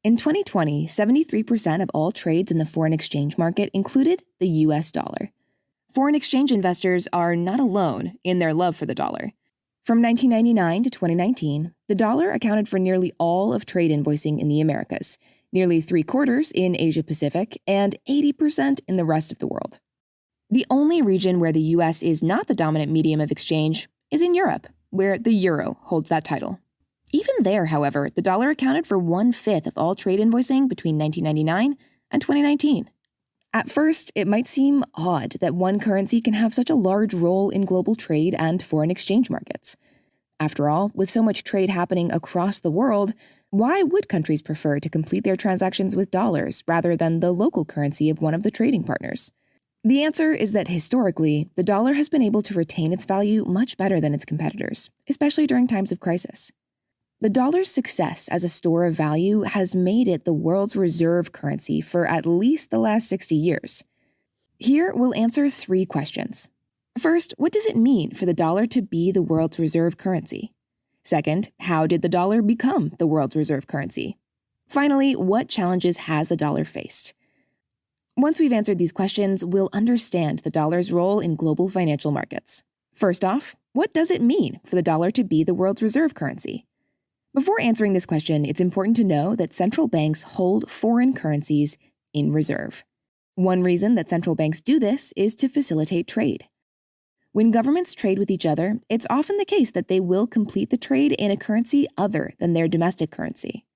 In 2020, 73% of all trades in the foreign exchange market included the US dollar. Foreign exchange investors are not alone in their love for the dollar. From 1999 to 2019, the dollar accounted for nearly all of trade invoicing in the Americas, nearly 3/4 in Asia-Pacific, and 80% in the rest of the world. The only region where the US is not the dominant medium of exchange is in Europe, where the euro holds that title. Even there, however, the dollar accounted for 1/5 of all trade invoicing between 1999 and 2019. At first, it might seem odd that one currency can have such a large role in global trade and foreign exchange markets. After all, with so much trade happening across the world, why would countries prefer to complete their transactions with dollars rather than the local currency of one of the trading partners? The answer is that historically, the dollar has been able to retain its value much better than its competitors, especially during times of crisis. The dollar's success as a store of value has made it the world's reserve currency for at least the last 60 years. Here, we'll answer 3 questions. First, what does it mean for the dollar to be the world's reserve currency? Second, how did the dollar become the world's reserve currency? Finally, what challenges has the dollar faced? Once we've answered these questions, we'll understand the dollar's role in global financial markets. First off, what does it mean for the dollar to be the world's reserve currency? Before answering this question, it's important to know that central banks hold foreign currencies in reserve. One reason that central banks do this is to facilitate trade. When governments trade with each other, it's often the case that they will complete the trade in a currency other than their domestic currency.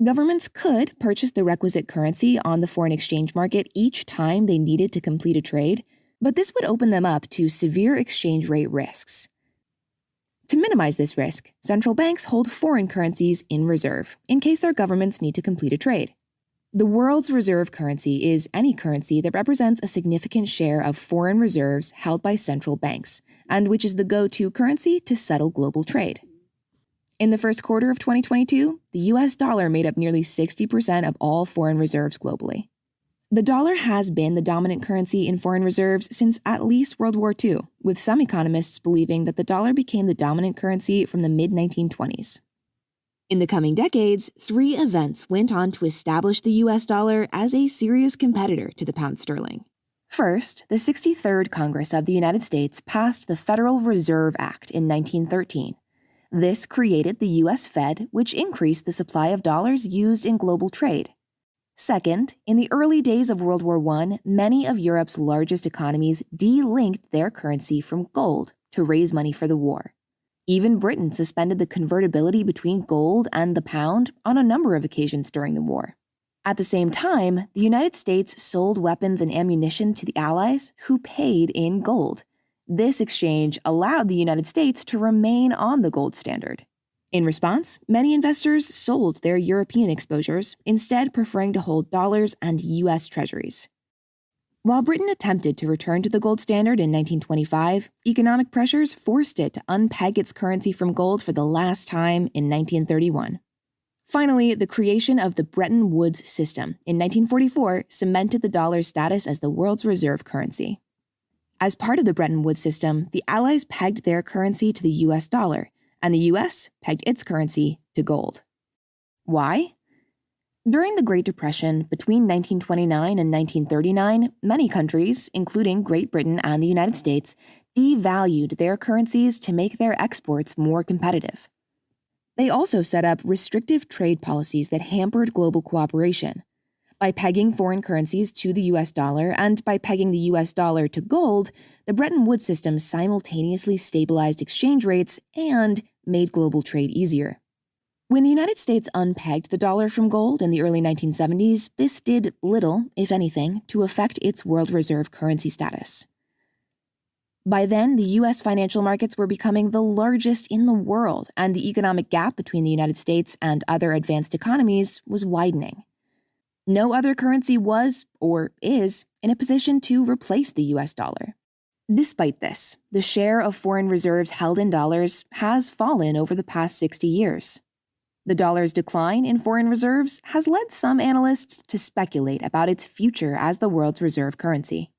Governments could purchase the requisite currency on the foreign exchange market each time they needed to complete a trade, but this would open them up to severe exchange rate risks. To minimize this risk, central banks hold foreign currencies in reserve in case their governments need to complete a trade. The world's reserve currency is any currency that represents a significant share of foreign reserves held by central banks, and which is the go-to currency to settle global trade. In the first quarter of 2022, the US dollar made up nearly 60% of all foreign reserves globally. The dollar has been the dominant currency in foreign reserves since at least World War II, with some economists believing that the dollar became the dominant currency from the mid-1920s. In the coming decades, 3 events went on to establish the US dollar as a serious competitor to the pound sterling. First, the 63rd Congress of the United States passed the Federal Reserve Act in 1913. This created the US Fed, which increased the supply of dollars used in global trade. Second, in the early days of World War I, many of Europe's largest economies de-linked their currency from gold to raise money for the war. Even Britain suspended the convertibility between gold and the pound on a number of occasions during the war. At the same time, the United States sold weapons and ammunition to the Allies, who paid in gold. This exchange allowed the United States to remain on the gold standard. In response, many investors sold their European exposures, instead preferring to hold dollars and U.S. treasuries. While Britain attempted to return to the gold standard in 1925, economic pressures forced it to unpeg its currency from gold for the last time in 1931. Finally, the creation of the Bretton Woods system in 1944 cemented the dollar's status as the world's reserve currency. As part of the Bretton Woods system, the Allies pegged their currency to the U.S. dollar, and the U.S. pegged its currency to gold. Why? During the Great Depression, between 1929 and 1939, many countries, including Great Britain and the United States, devalued their currencies to make their exports more competitive. They also set up restrictive trade policies that hampered global cooperation. By pegging foreign currencies to the US dollar and by pegging the US dollar to gold, the Bretton Woods system simultaneously stabilized exchange rates and made global trade easier. When the United States unpegged the dollar from gold in the early 1970s, this did little, if anything, to affect its world reserve currency status. By then, the U.S. financial markets were becoming the largest in the world, and the economic gap between the United States and other advanced economies was widening. No other currency was, or is, in a position to replace the US dollar. Despite this, the share of foreign reserves held in dollars has fallen over the past 60 years. The dollar's decline in foreign reserves has led some analysts to speculate about its future as the world's reserve currency.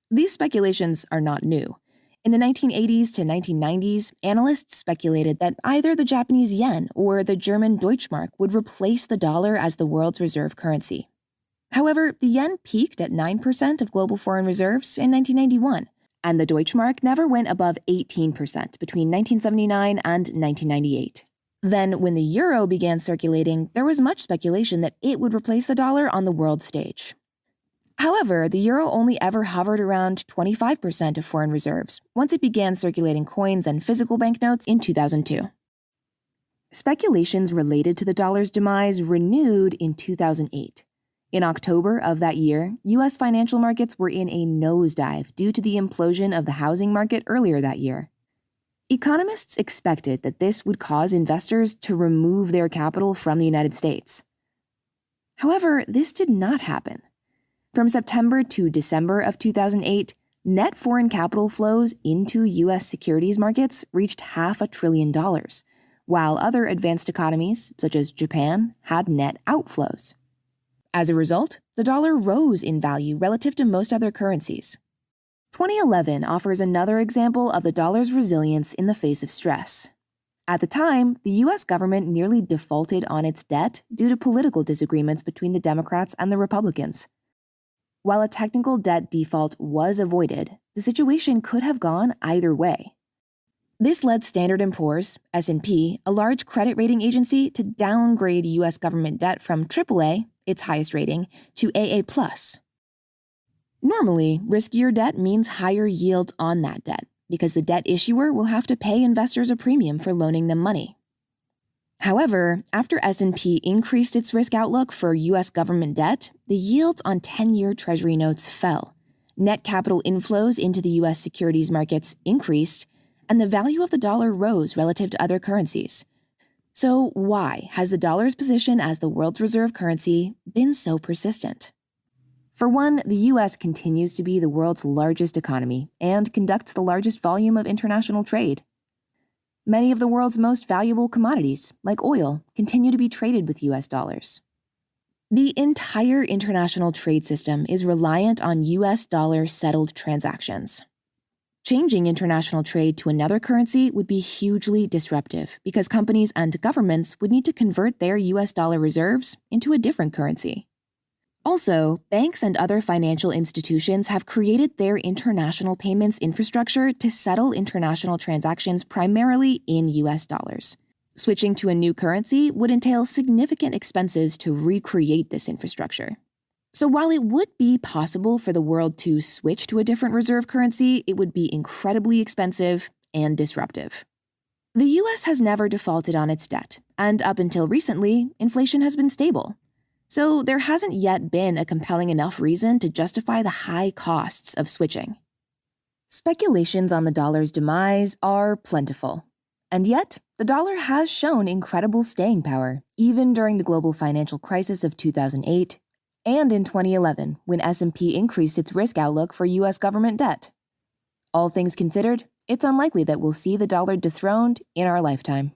These speculations are not new. In the 1980s to 1990s, analysts speculated that either the Japanese yen or the German Deutschmark would replace the dollar as the world's reserve currency. However, the yen peaked at 9% of global foreign reserves in 1991, and the Deutschmark never went above 18% between 1979 and 1998. Then, when the euro began circulating, there was much speculation that it would replace the dollar on the world stage. However, the euro only ever hovered around 25% of foreign reserves once it began circulating coins and physical banknotes in 2002. Speculations related to the dollar's demise renewed in 2008. In October of that year, U.S. financial markets were in a nosedive due to the implosion of the housing market earlier that year. Economists expected that this would cause investors to remove their capital from the United States. However, this did not happen. From September to December of 2008, net foreign capital flows into U.S. securities markets reached $500 billion, while other advanced economies, such as Japan, had net outflows. As a result, the dollar rose in value relative to most other currencies. 2011 offers another example of the dollar's resilience in the face of stress. At the time, the U.S. government nearly defaulted on its debt due to political disagreements between the Democrats and the Republicans. While a technical debt default was avoided, the situation could have gone either way. This led Standard & Poor's, S&P, a large credit rating agency, to downgrade U.S. government debt from AAA, its highest rating, to AA+. Normally, riskier debt means higher yields on that debt, because the debt issuer will have to pay investors a premium for loaning them money. However, after S&P increased its risk outlook for U.S. government debt, the yields on 10-year Treasury notes fell. Net capital inflows into the U.S. securities markets increased, and the value of the dollar rose relative to other currencies. So why has the dollar's position as the world's reserve currency been so persistent? For one, the U.S. continues to be the world's largest economy and conducts the largest volume of international trade. Many of the world's most valuable commodities, like oil, continue to be traded with U.S. dollars. The entire international trade system is reliant on U.S. dollar-settled transactions. Changing international trade to another currency would be hugely disruptive because companies and governments would need to convert their U.S. dollar reserves into a different currency. Also, banks and other financial institutions have created their international payments infrastructure to settle international transactions primarily in U.S. dollars. Switching to a new currency would entail significant expenses to recreate this infrastructure. So while it would be possible for the world to switch to a different reserve currency, it would be incredibly expensive and disruptive. The U.S. has never defaulted on its debt, and up until recently, inflation has been stable. So there hasn't yet been a compelling enough reason to justify the high costs of switching. Speculations on the dollar's demise are plentiful. And yet, the dollar has shown incredible staying power, even during the global financial crisis of 2008 and in 2011, when S&P increased its risk outlook for U.S. government debt. All things considered, it's unlikely that we'll see the dollar dethroned in our lifetime.